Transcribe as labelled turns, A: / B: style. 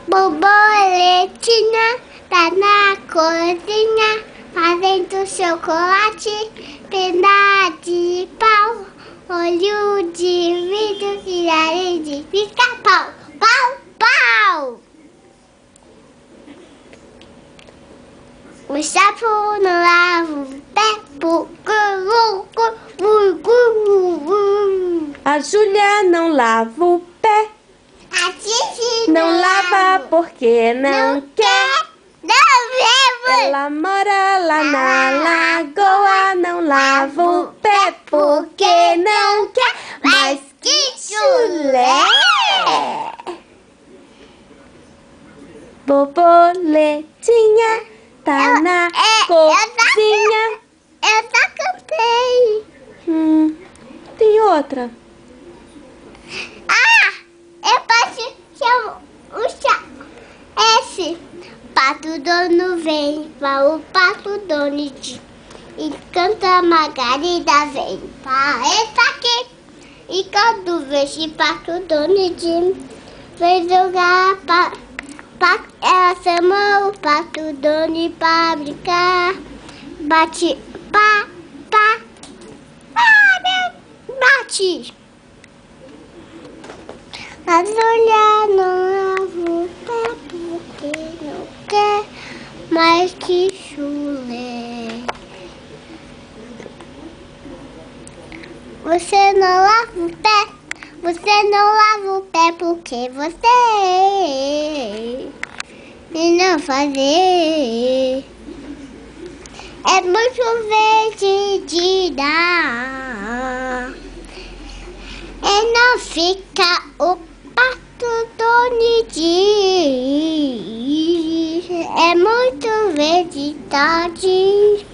A: Borboletinha tá na cozinha, fazendo chocolate, pena de pau, olho de vidro e nariz de pica-pau, pau, pau! O sapo não lava o pé,
B: A Júlia não lava o pé.
A: a Titi
B: Não lava porque não quer.
A: Não
B: Ela mora lá na lagoa. Não lava o pé porque não quer. Mas que chulé! Borboletinha tá na cozinha.
A: Eu só cantei.
B: Tem outra.
A: Eu posso chamar o chá. Esse pato dono vem, vai o pato dono e canta Margarida vem para essa aqui. E quando vê esse pato dono vem jogar ela chama o pato dono para brincar. Bate, pá, bate. A Júlia não lava o pé porque não quer, mas que chulé. Você não lava o pé, você não lava o pé porque você e não fazer. É muito verde de dar. E não fica o pato dono diz. É muito verde tarde.